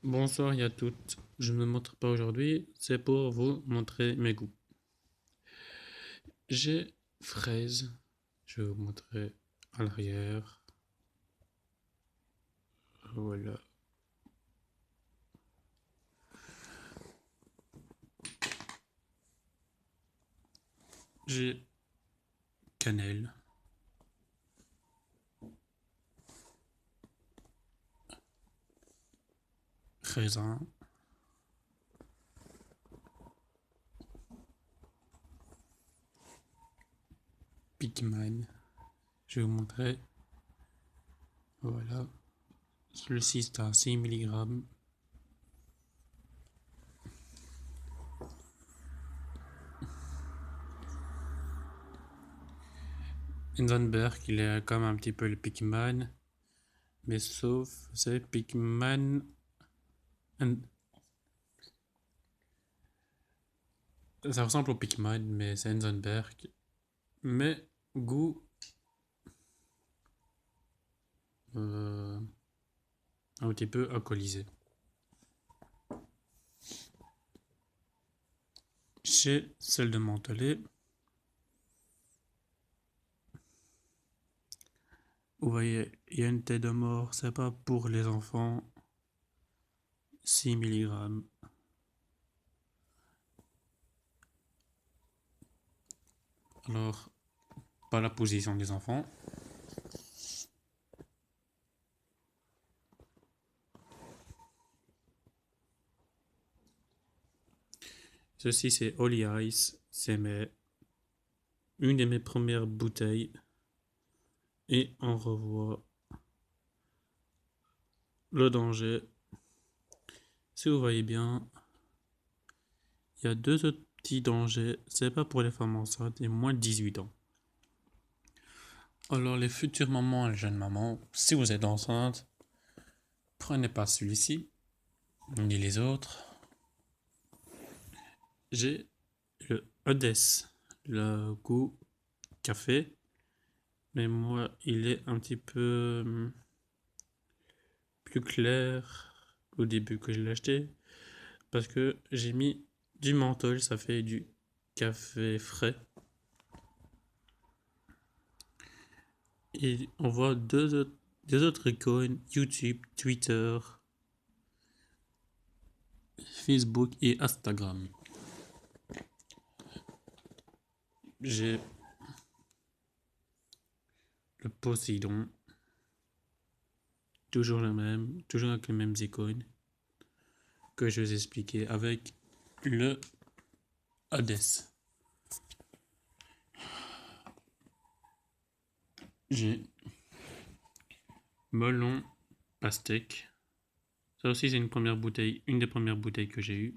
Bonsoir à toutes. Je ne me montre pas aujourd'hui, c'est pour vous montrer mes goûts. J'ai fraise, je vais vous montrer à l'arrière. Voilà. J'ai cannelle, raisin, Pikman. Je vais vous montrer. Voilà. Celui-ci c'est à 6 mg. Hindenburg, il est comme un petit peu le Pikman, mais sauf c'est Pikman. Ça ressemble au Pikman, mais c'est Hindenburg. Mais goût euh, un petit peu alcoolisé. Chez celle de Mantelet, vous voyez, il y a une tête de mort, c'est pas pour les enfants, 6 mg. Alors, pas la position des enfants. Ceci c'est Holy Ice, c'est une de mes premières bouteilles. Et on revoit le danger. Si vous voyez bien, il y a deux autres petits dangers. C'est pas pour les femmes enceintes et moins de 18 ans. Alors les futures mamans et les jeunes mamans, si vous êtes enceinte, prenez pas celui-ci, ni les autres. J'ai le Odess, le goût café, mais moi il est un petit peu plus clair au début que je l'ai acheté, parce que j'ai mis du menthol, ça fait du café frais. Et on voit deux autres icônes, YouTube, Twitter, Facebook et Instagram. J'ai le Poséidon, toujours le même, toujours avec les mêmes icônes que je vous ai expliqué avec le Hades. J'ai melon pastèque. Ça aussi c'est une première bouteille, une des premières bouteilles que j'ai eues.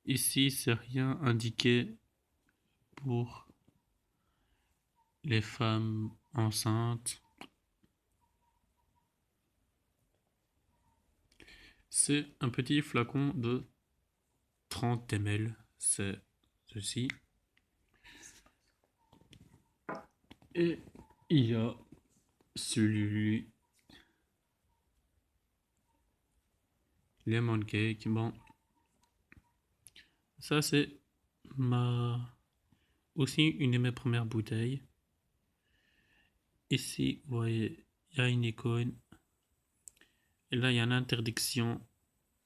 Ici c'est rien indiqué pour les femmes enceintes. C'est un petit flacon de 30 ml, c'est ceci. Et il y a celui lemon cake. Bon, ça c'est ma aussi une de mes premières bouteilles. Ici, vous voyez, il y a une icône. Et là, il y a une interdiction.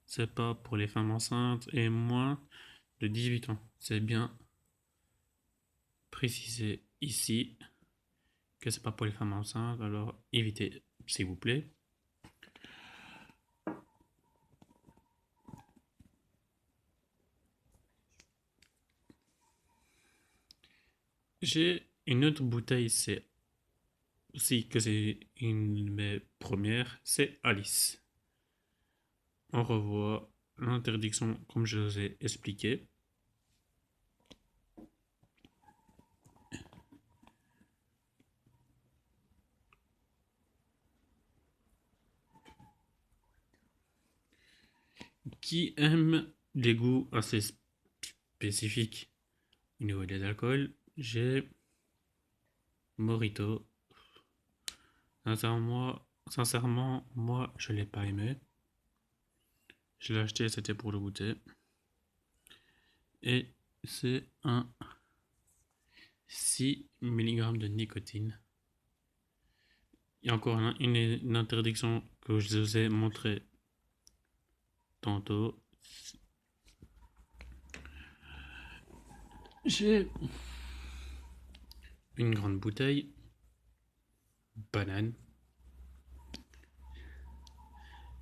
C'est pas pour les femmes enceintes et moins de 18 ans. C'est bien précisé ici que c'est pas pour les femmes enceintes. Alors, évitez, s'il vous plaît. J'ai une autre bouteille, c'est aussi que c'est une de mes premières, c'est Alice. On revoit l'interdiction comme je vous ai expliqué. Qui aime les goûts assez spécifiques au niveau des alcools, j'ai Morito. Sincèrement, moi, je l'ai pas aimé. Je l'ai acheté, c'était pour le goûter. Et c'est un 6 mg de nicotine. Il y a encore une interdiction que je vous ai montré tantôt. J'ai une grande bouteille, banane.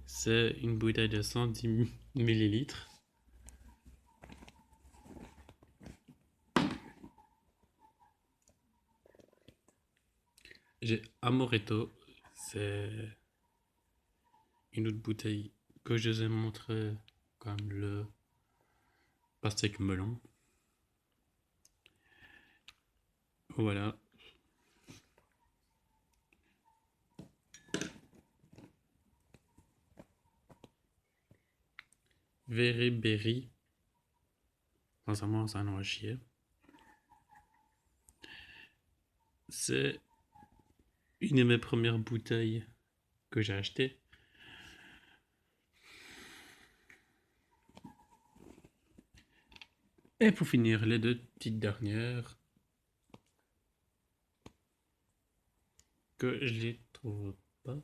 C'est une bouteille de 110 millilitres. J'ai Amoretto, c'est une autre bouteille que je vous ai montré comme le pastèque melon. Voilà. Very Berry. Sincèrement, c'est un nom à chier. C'est une de mes premières bouteilles que j'ai achetées. Et pour finir, les deux petites dernières que je les trouve pas.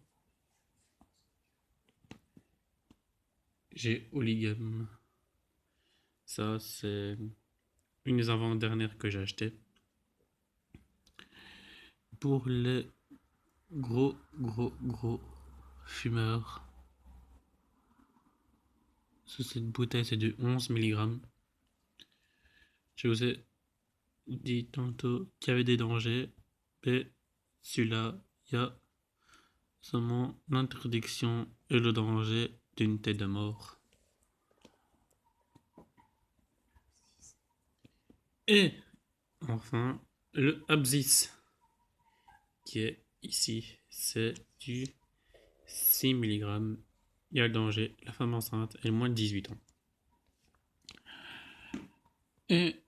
J'ai Hooligan. Ça, c'est une des avant-dernières que j'ai achetées. Pour les gros fumeurs. Cette bouteille, c'est du 11 mg. Je vous ai dit tantôt qu'il y avait des dangers. Et celui-là, il y a seulement l'interdiction et le danger d'une tête de mort. Et enfin, le abscisse qui est ici, c'est du 6 mg. Il y a le danger, la femme enceinte et le moins de 18 ans. Et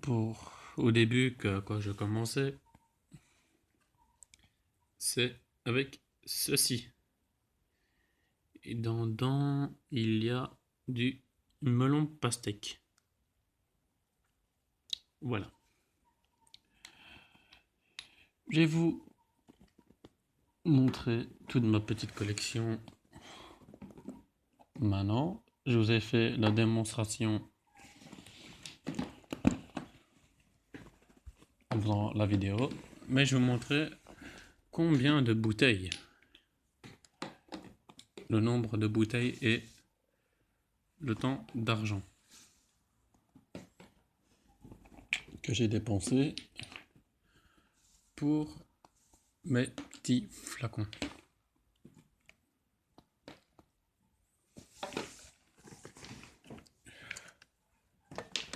pour au début, quand je commençais, c'est avec ceci. Et dedans, il y a du melon pastèque. Voilà. Je vais vous montrer toute ma petite collection. Maintenant, je vous ai fait la démonstration en faisant la vidéo, mais je vais vous montrer combien de bouteilles, le nombre de bouteilles et le temps d'argent que j'ai dépensé pour mes petits flacons.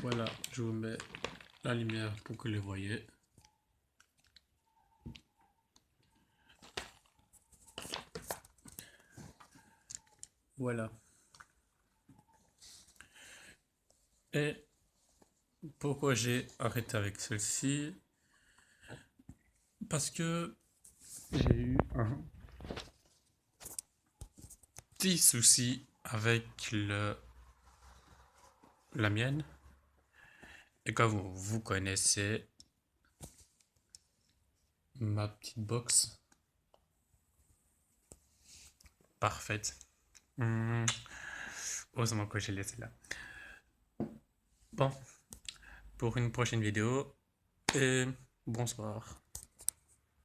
Voilà, je vous mets la lumière pour que vous les voyez. Voilà. Et pourquoi j'ai arrêté avec celle-ci? Parce que j'ai eu un petit souci avec la mienne. Et comme vous connaissez ma petite box parfaite. Heureusement que j'ai laissé là. Bon, pour une prochaine vidéo et bonsoir.